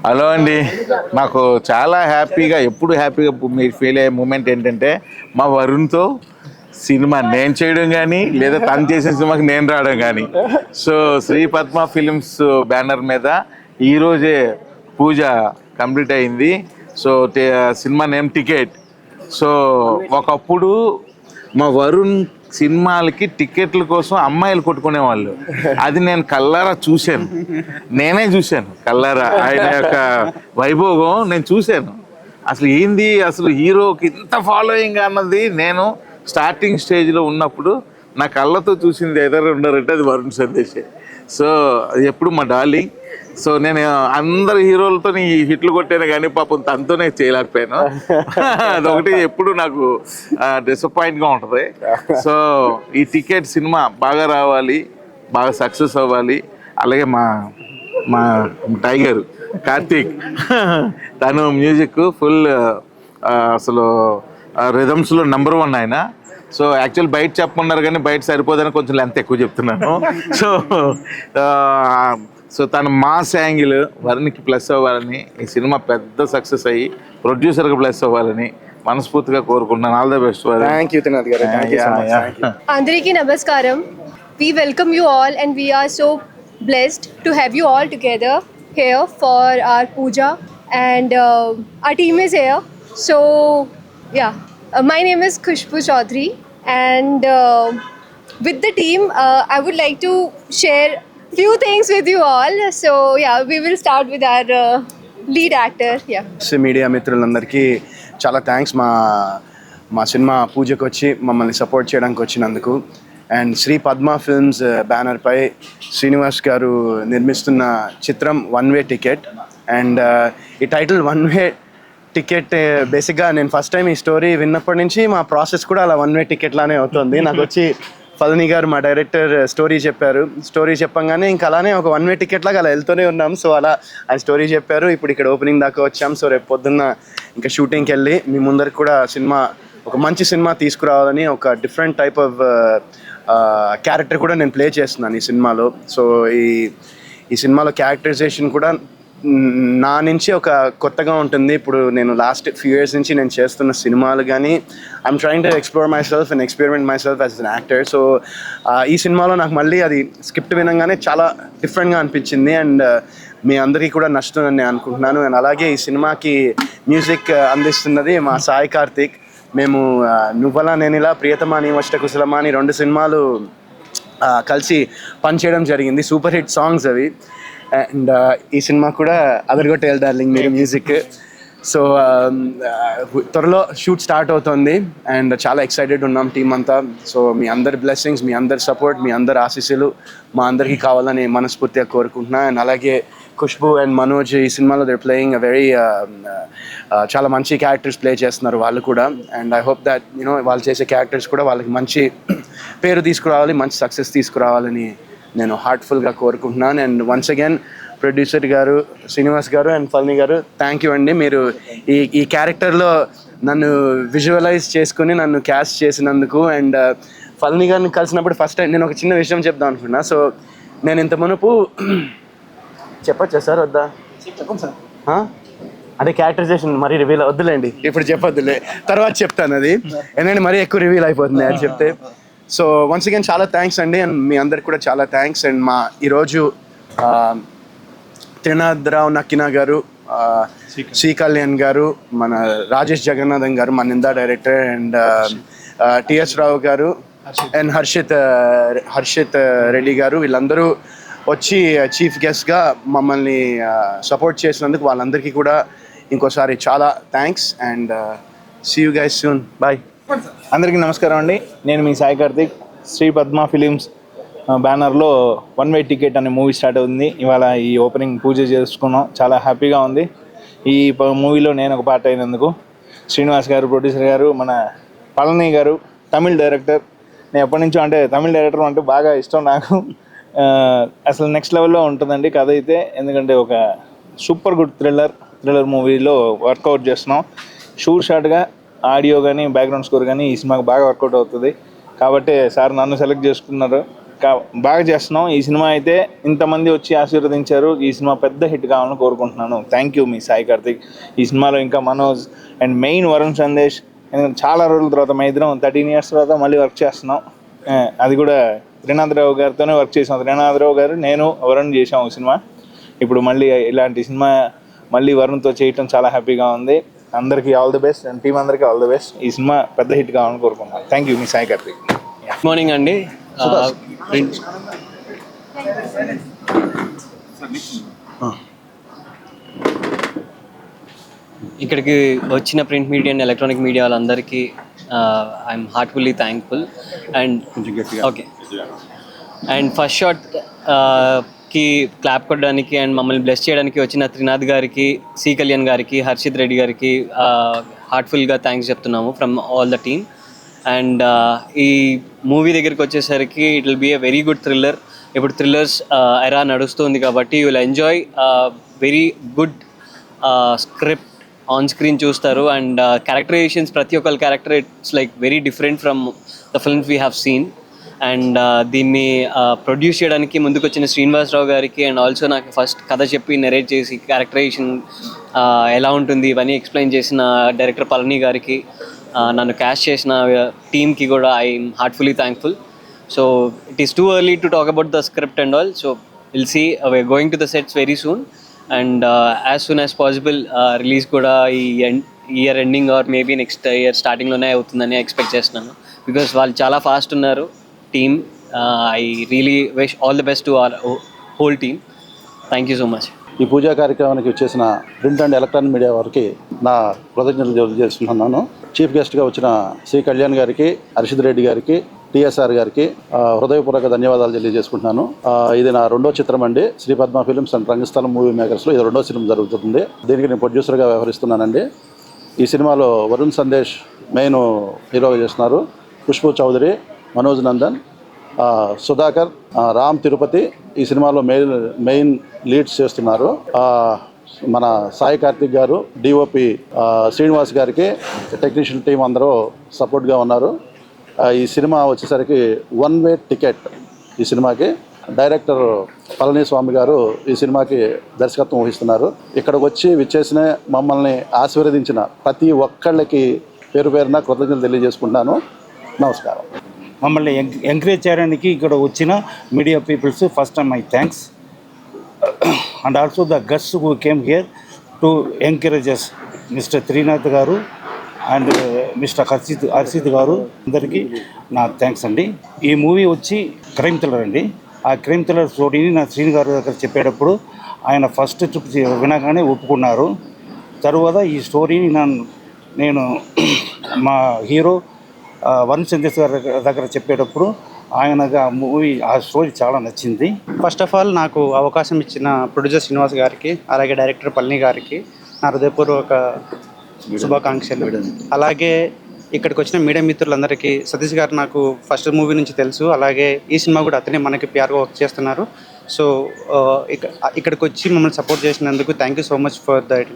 Hello అండి. నాకు చాలా హ్యాపీగా ఎప్పుడు హ్యాపీగా మీరు ఫీల్ అయ్యే మూమెంట్ ఏంటంటే మా వరుణ్తో సినిమా నేను చేయడం కానీ లేదా తను చేసిన సినిమాకి నేను రావడం కానీ. So Shri Padma films banner మీద ఈరోజే పూజ కంప్లీట్ అయింది. So cinema name ticket. So ఒకప్పుడు మా వరుణ్ సినిమాలకి టికెట్ల కోసం అమ్మాయిలు కొట్టుకునేవాళ్ళు. అది నేను కల్లారా చూశాను. నేనే చూశాను కల్లారా ఆయన యొక్క వైభోగం నేను చూశాను. అసలు ఏంది అసలు హీరోకి ఇంత ఫాలోయింగ్ అన్నది నేను స్టార్టింగ్ స్టేజ్లో ఉన్నప్పుడు నా కళ్ళతో చూసింది ఎదురు ఉన్నారంటే అది వరుణ్ సందేశే. సో అది ఎప్పుడు మా డార్లింగ్. సో నేను అందరు హీరోలతో హిట్లు కొట్టాను కానీ పాపం తనతోనే చేయలేకపోయాను. అదొకటి ఎప్పుడు నాకు డిసప్పాయింట్గా ఉంటుంది. సో ఈ టికెట్ సినిమా బాగా రావాలి, బాగా సక్సెస్ అవ్వాలి. అలాగే మా మా టైగర్ కార్తీక్ తను మ్యూజిక్ ఫుల్ అసలు రిథమ్స్లో నెంబర్ 1 ఆయన. సో యాక్చువల్ బయట చెప్పమన్నారు కానీ బయట సరిపోదని కొంచెం లెంత్ ఎక్కువ చెప్తున్నాను. సో తన మాస్ యాంగిల్ వరుణ్కి ప్లస్ అవ్వాలని, ఈ సినిమా పెద్ద సక్సెస్ అయ్యి ప్రొడ్యూసర్కి ప్లస్ అవ్వాలని మనస్ఫూర్తిగా కోరుకుంటున్నాను. All the best. అందరికీ నమస్కారం. We welcome you all and we are so blessed to have you all together here for our puja and our team is here. So yeah, my name is Khushbu Chaudhary and with the team I would like to share few things with you all. So yeah, we will start with our lead actor. Yeah. Media మిత్రులందరికీ చాలా thanks మా cinema పూజకు వచ్చి మమ్మల్ని support చేయడానికి వచ్చినందుకు. And Shri Padma films బ్యానర్పై శ్రీనివాస్ గారు నిర్మిస్తున్న చిత్రం వన్ వే టికెట్. అండ్ ఈ టైటిల్ వన్ వే టికెట్ బేసిక్గా నేను ఫస్ట్ టైం ఈ స్టోరీ విన్నప్పటి నుంచి మా ప్రాసెస్ కూడా అలా వన్ వే టికెట్ లానే అవుతుంది. నాకు వచ్చి ఫల్ని గారు మా డైరెక్టర్ స్టోరీ చెప్పారు. స్టోరీ చెప్పంగానే ఇంకా అలానే ఒక వన్ వే టికెట్ లాగా అలా వెళ్తూనే ఉన్నాం. సో అలా ఆయన స్టోరీ చెప్పారు. ఇప్పుడు ఇక్కడ ఓపెనింగ్ దాకా వచ్చాం. సో రేపు పొద్దున్న ఇంకా షూటింగ్కి వెళ్ళి మీ ముందరికి కూడా సినిమా ఒక మంచి సినిమా తీసుకురావాలని ఒక డిఫరెంట్ టైప్ ఆఫ్ క్యారెక్టర్ కూడా నేను ప్లే చేస్తున్నాను ఈ సినిమాలో. సో ఈ సినిమాలో క్యారెక్టరైజేషన్ కూడా నా నుంచి ఒక కొత్తగా ఉంటుంది. ఇప్పుడు నేను లాస్ట్ ఫ్యూ ఇయర్స్ నుంచి నేను చేస్తున్న సినిమాలు కానీ I'm trying to explore my self and experiment my self as an actor. So ఈ సినిమాలో నాకు మళ్ళీ అది స్క్రిప్ట్ వినంగానే చాలా డిఫరెంట్గా అనిపించింది అండ్ మీ అందరికీ కూడా నచ్చుతుందని నేను అనుకుంటున్నాను. అండ్ అలాగే ఈ సినిమాకి మ్యూజిక్ అందిస్తున్నది మా సాయి కార్తిక్. మేము నువ్వలా నేనిలా, ప్రియతమా నీ వష్ట కుశలమా అని 2 సినిమాలు కలిసి పనిచేయడం జరిగింది. సూపర్ హిట్ సాంగ్స్ అవి. అండ్ ఈ సినిమా కూడా అదరగొట్టేయాలి డార్లింగ్ మీరు మ్యూజిక్. సో త్వరలో షూట్ స్టార్ట్ అవుతుంది అండ్ చాలా ఎక్సైటెడ్ ఉన్నాం టీం అంతా. సో మీ అందరి బ్లెస్సింగ్స్, మీ అందరి సపోర్ట్, మీ అందరి ఆశీస్సులు మా అందరికీ కావాలని మనస్ఫూర్తిగా కోరుకుంటున్నా. అండ్ అలాగే ఖుష్బు అండ్ మనోజ్ ఈ సినిమాలో దే ప్లేయింగ్ అ వెరీ చాలా మంచి క్యారెక్టర్స్ ప్లే చేస్తున్నారు వాళ్ళు కూడా. అండ్ ఐ హోప్ దట్ వాళ్ళు చేసే క్యారెక్టర్స్ కూడా వాళ్ళకి మంచి పేరు తీసుకురావాలి, మంచి సక్సెస్ తీసుకురావాలని నేను హార్ట్ఫుల్గా కోరుకుంటున్నాను. అండ్ వన్స్ అగైన్ ప్రొడ్యూసర్ గారు శ్రీనివాస్ గారు అండ్ ఫల్ని గారు థ్యాంక్ యూ అండి. మీరు ఈ క్యారెక్టర్లో నన్ను విజువలైజ్ చేసుకుని నన్ను క్యాస్ట్ చేసినందుకు. అండ్ ఫల్ని గారిని కలిసినప్పుడు ఫస్ట్ టైం నేను ఒక చిన్న విషయం చెప్దాం అనుకున్నా. సో నేను ఇంత మునుపు చెప్పచ్చా సార్ వద్దా? చెప్పండి సార్. అదే క్యారెక్టరైజేషన్ మరీ రివీల్ వద్దులేండి, ఇప్పుడు చెప్పొద్దులే, తర్వాత చెప్తాను. అది ఎందుకంటే మరీ ఎక్కువ రివీల్ అయిపోతుంది అది చెప్తే. సో వన్స్ అగైన్ చాలా థ్యాంక్స్ అండి. అండ్ మీ అందరికి కూడా చాలా థ్యాంక్స్. అండ్ మా ఈరోజు త్రినాథరావు నక్కినా గారు, శ్రీ కళ్యాణ్ గారు, మన రాజేష్ జగన్నాథన్ గారు, మా నిందా డైరెక్టర్, అండ్ టిఎస్ రావు గారు అండ్ హర్షిత్ రెడ్డి గారు, వీళ్ళందరూ వచ్చి చీఫ్ గెస్ట్గా మమ్మల్ని సపోర్ట్ చేసినందుకు వాళ్ళందరికీ కూడా ఇంకోసారి చాలా thanks. And see you guys soon. Bye. అందరికీ నమస్కారం అండి. నేను మీ సాయి కార్తిక్. శ్రీ పద్మ ఫిలిమ్స్ బ్యానర్లో వన్ వే టికెట్ అనే మూవీ స్టార్ట్ అవుతుంది. ఇవాళ ఈ ఓపెనింగ్ పూజ చేసుకున్నాం. చాలా హ్యాపీగా ఉంది. ఈ మూవీలో నేను ఒక పార్ట్ అయినందుకు. శ్రీనివాస్ గారు ప్రొడ్యూసర్ గారు, మన పళని గారు తమిళ్ డైరెక్టర్. నేను ఎప్పటి నుంచో అంటే తమిళ్ డైరెక్టర్ అంటే బాగా ఇష్టం నాకు. అసలు నెక్స్ట్ లెవెల్లో ఉంటుందండి కథ అయితే. ఎందుకంటే ఒక సూపర్ గుడ్ థ్రిల్లర్ మూవీలో వర్కౌట్ చేస్తున్నాం. షార్ట్గా ఆడియో కానీ బ్యాక్గ్రౌండ్ స్కోర్ కానీ ఈ సినిమాకి బాగా వర్కౌట్ అవుతుంది. కాబట్టి సార్ నన్ను సెలెక్ట్ చేసుకున్నారు. బాగా చేస్తున్నాం. ఈ సినిమా అయితే ఇంతమంది వచ్చి ఆశీర్వదించారు. ఈ సినిమా పెద్ద హిట్ కావాలని కోరుకుంటున్నాను. థ్యాంక్ యూ మీ సాయి కార్తిక్. ఈ సినిమాలో ఇంకా మనోజ్ అండ్ మెయిన్ వరుణ్ సందేశ్. ఎందుకంటే చాలా రోజుల తర్వాత మా ఇద్దరం 13 years తర్వాత మళ్ళీ వర్క్ చేస్తున్నాం. అది కూడా త్రినాథరావు గారితోనే వర్క్ చేసాం. త్రినాథరావు గారు, నేను, వరుణ్ చేసాం సినిమా. ఇప్పుడు మళ్ళీ ఇలాంటి సినిమా మళ్ళీ వరుణ్తో చేయటం చాలా హ్యాపీగా ఉంది. అందరికీ all the best and team అందరికీ ఆల్ ది బెస్ట్. ఈ సినిమా పెద్ద హిట్ కావాలని కోరుకుంటున్నాను. థ్యాంక్ యూ మీ సాయి కార్తిక్. గుడ్ మార్నింగ్ అండి. ఇక్కడికి వచ్చిన print media and electronic media వాళ్ళందరికీ I'm heartfully thankful. And okay, and first shot కి క్లాప్ కొట్టడానికి అండ్ మమ్మల్ని బ్లెస్ చేయడానికి వచ్చిన త్రినాథ్ గారికి, సి కళ్యాణ్ గారికి, హర్షిత్ రెడ్డి గారికి హార్ట్ఫుల్గా థ్యాంక్స్ చెప్తున్నాము from all the team. And ఈ మూవీ దగ్గరికి వచ్చేసరికి it will be a very good thriller. ఇప్పుడు థ్రిల్లర్స్ ఎరా నడుస్తుంది కాబట్టి you will enjoy very good script on screen చూస్తారు. అండ్ క్యారెక్టరైజేషన్స్ ప్రతి ఒక్కరి character it's like very different from the films we have seen. And దీన్ని produce చేయడానికి ముందుకు వచ్చిన శ్రీనివాసరావు గారికి అండ్ ఆల్సో నాకు ఫస్ట్ కథ చెప్పి నెరేట్ చేసి క్యారెక్టరైజేషన్ ఎలా ఉంటుంది ఇవన్నీ ఎక్స్ప్లెయిన్ చేసిన డైరెక్టర్ పళని గారికి, నన్ను క్యాస్ట్ చేసిన టీమ్కి కూడా I'm heartfully thankful. So it is too early to talk about the script and all. So will see we are going to the sets very soon. And as soon as possible release కూడా ఈ year ending or maybe next year స్టార్టింగ్లోనే అవుతుందని expect చేస్తున్నాను. Because వాళ్ళు చాలా fast ఉన్నారు team. I really wish all the best to our whole team. Thank you so much. ఈ పూజా కార్యక్రమానికి వచ్చేసిన ప్రింట్ అండ్ ఎలక్ట్రానిక్ మీడియా వారికి నా కృతజ్ఞతలు తెలియజేస్తున్నాను. చీఫ్ గెస్ట్గా వచ్చిన శ్రీ కళ్యాణ్ గారికి, హర్షిత్ రెడ్డి గారికి, టిఎస్ఆర్ గారికి హృదయపూర్వక ధన్యవాదాలు తెలియజేసుకుంటున్నాను. ఇది నా 2వ చిత్రం అండి. Shri Padma films and Rangasthalam movie మేకర్స్లో ఇది 2వ సినిమా జరుగుతుంది. దీనికి నేను ప్రొడ్యూసర్గా వ్యవహరిస్తున్నానండి. ఈ సినిమాలో వరుణ్ సందేశ్ మెయిన్ హీరోగా చేస్తున్నారు. ఖుష్బూ చౌదరి, మనోజ్ నందన్, సుధాకర్, రామ్ తిరుపతి ఈ సినిమాలో మెయిన్ లీడ్స్ చేస్తున్నారు. మన సాయి కార్తిక్ గారు, డిఓపి శ్రీనివాస్ గారికి, టెక్నీషియన్ టీం అందరూ సపోర్ట్గా ఉన్నారు. ఈ సినిమా వచ్చేసరికి 1 way టికెట్. ఈ సినిమాకి డైరెక్టర్ పళని స్వామి గారు ఈ సినిమాకి దర్శకత్వం వహిస్తున్నారు. ఇక్కడికి వచ్చి విచ్చేసిన మమ్మల్ని ఆశీర్వదించిన ప్రతి ఒక్కళ్ళకి పేరు పేరున కృతజ్ఞతలు తెలియజేసుకుంటున్నాను. నమస్కారం. మమ్మల్ని ఎంకరేజ్ చేయడానికి ఇక్కడ వచ్చిన media peoples first time my thanks. And also the guests who came here to encourages mister Trinath garu and mister Harshit గారు, అందరికీ నా థ్యాంక్స్ అండి. ఈ మూవీ వచ్చి క్రైమ్ థ్రిల్లర్ అండి. ఆ క్రైమ్ థ్రిల్లర్ స్టోరీని నా శ్రీని గారి దగ్గర చెప్పేటప్పుడు ఆయన ఫస్ట్ ట్రిప్ వినగానే ఒప్పుకున్నారు. తరువాత ఈ స్టోరీని నేను మా హీరో వరుణ్ సందేశ్ గారి దగ్గర చెప్పేటప్పుడు ఆయనగా మూవీ ఆ స్టోరీ చాలా నచ్చింది. ఫస్ట్ ఆఫ్ ఆల్ నాకు అవకాశం ఇచ్చిన ప్రొడ్యూసర్ శ్రీనివాస్ గారికి, అలాగే డైరెక్టర్ పళని గారికి నా హృదయపూర్వక శుభాకాంక్షలు. అలాగే ఇక్కడికి వచ్చిన మీడియా మిత్రులందరికీ, సతీష్ గారు నాకు ఫస్ట్ మూవీ నుంచి తెలుసు, అలాగే ఈ సినిమా కూడా అతనే మనకి పిఆర్గా వర్క్ చేస్తున్నారు. సో ఇక్కడికి వచ్చి మమ్మల్ని సపోర్ట్ చేసినందుకు thank you so much for that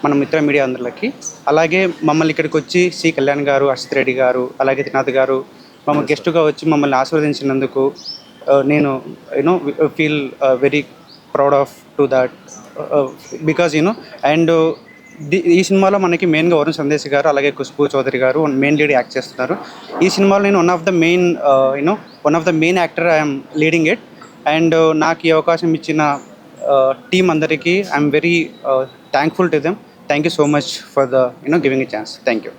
మన మిత్ర మీడియా అందరికి. అలాగే మమ్మల్ని ఇక్కడికి వచ్చి సి కళ్యాణ్ గారు, హర్షిత్ రెడ్డి గారు, అలాగే త్రినాథ్ గారు మమ్మల్ని గెస్టుగా వచ్చి మమ్మల్ని ఆశీర్వదించినందుకు నేను feel very proud off to that because and ఈ సినిమాలో మనకి మెయిన్గా వరుణ్ సందేశ్ గారు, అలాగే ఖుష్బూ చౌదరి గారు మెయిన్ లీడ్ యాక్ట్ చేస్తున్నారు. ఈ సినిమాలో నేను one of the main actor I'm leading it. And నాకు ఈ అవకాశం ఇచ్చిన టీం అందరికీ I'm very thankful to them. Thank you so much for the giving a chance. Thank you.